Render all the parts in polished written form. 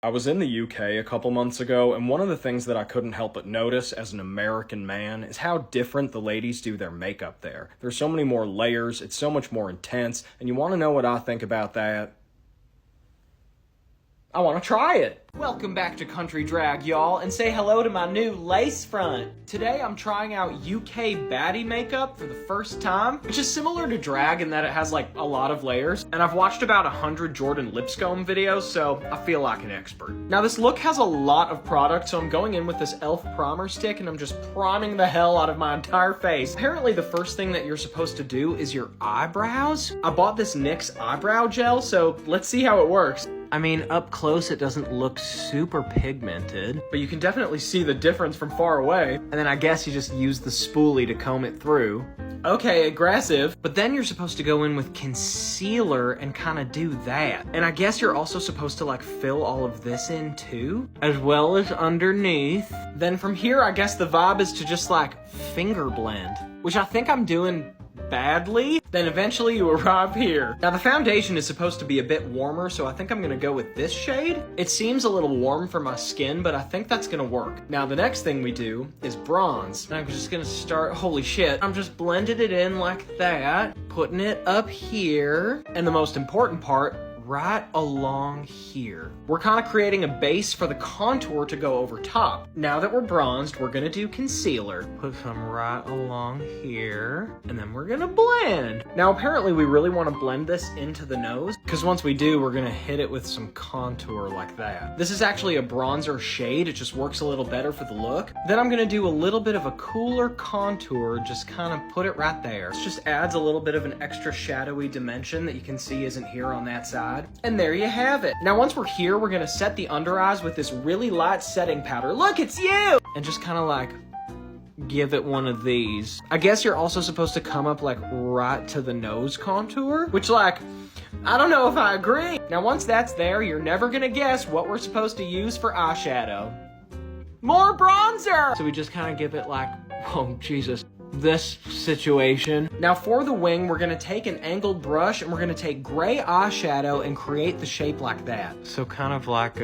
I was in the UK a couple months ago, and one of the things that I couldn't help but notice as an American man is how different the ladies do their makeup there. There's so many more layers, it's so much more intense, and you want to know what I think about that? I want to try it! Welcome back to Country Drag, y'all, and say hello to my new lace front. Today I'm trying out UK baddie makeup for the first time, which is similar to drag in that it has like a lot of layers, and I've watched about 100 Jordan Lipscomb videos, so I feel like an expert. Now this look has a lot of product, so I'm going in with this e.l.f. primer stick and I'm just priming the hell out of my entire face. Apparently the first thing that you're supposed to do is your eyebrows. I bought this NYX eyebrow gel, so let's see how it works. I mean, up close it doesn't look super pigmented, but you can definitely see the difference from far away. And then I guess you just use the spoolie to comb it through. Okay, aggressive. But then you're supposed to go in with concealer and kind of do that. And I guess you're also supposed to like fill all of this in too, as well as underneath. Then from here, I guess the vibe is to just like finger blend, which I think I'm doing badly. Then eventually you arrive here. Now the foundation is supposed to be a bit warmer, so I think I'm gonna go with this shade. It seems a little warm for my skin, but I think that's gonna work. Now the next thing we do is bronze. And I'm just gonna start, holy shit, I'm just blending it in like that, putting it up here, and the most important part, right along here. We're kind of creating a base for the contour to go over top. Now that we're bronzed, we're gonna do concealer. Put some right along here, and then we're gonna blend. Now apparently we really want to blend this into the nose, because once we do, we're gonna hit it with some contour like that. This is actually a bronzer shade, it just works a little better for the look. Then I'm gonna do a little bit of a cooler contour, just kind of put it right there. This just adds a little bit of an extra shadowy dimension that you can see isn't here on that side. And there you have it. Now once we're here, we're gonna set the under eyes with this really light setting powder. Look, it's you! And just kind of like give it one of these. I guess you're also supposed to come up like right to the nose contour, which like, I don't know if I agree. Now once that's there, you're never gonna guess what we're supposed to use for eyeshadow. More bronzer! So we just kind of give it like, oh Jesus, this situation. Now for the wing, we're gonna take an angled brush and we're gonna take gray eyeshadow and create the shape like that. So kind of like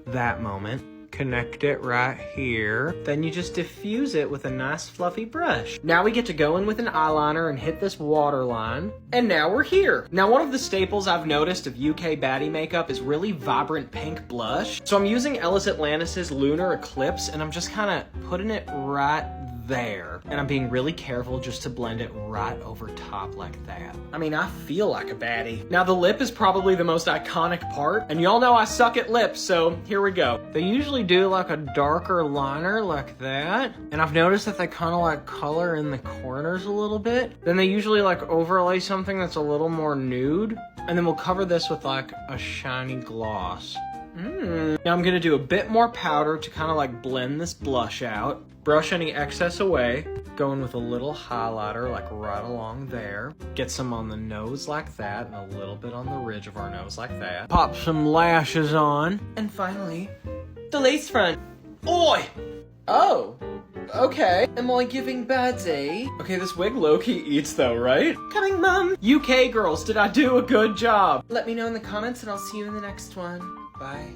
that moment. Connect it right here. Then you just diffuse it with a nice fluffy brush. Now we get to go in with an eyeliner and hit this waterline. And now we're here. Now one of the staples I've noticed of UK baddie makeup is really vibrant pink blush. So I'm using Ellis Atlantis' Lunar Eclipse and I'm just kind of putting it right there. And I'm being really careful just to blend it right over top like that. I mean, I feel like a baddie. Now the lip is probably the most iconic part, and y'all know I suck at lips, so here we go. They usually do like a darker liner like that, and I've noticed that they kind of like color in the corners a little bit. Then they usually like overlay something that's a little more nude, and then we'll cover this with like a shiny gloss. Now I'm gonna do a bit more powder to kind of like blend this blush out. Brush any excess away. Go in with a little highlighter like right along there. Get some on the nose like that and a little bit on the ridge of our nose like that. Pop some lashes on. And finally, the lace front. Oi! Oh, okay. Am I giving badsy? Okay, this wig low-key eats though, right? Coming, mom. UK girls, did I do a good job? Let me know in the comments and I'll see you in the next one. Bye.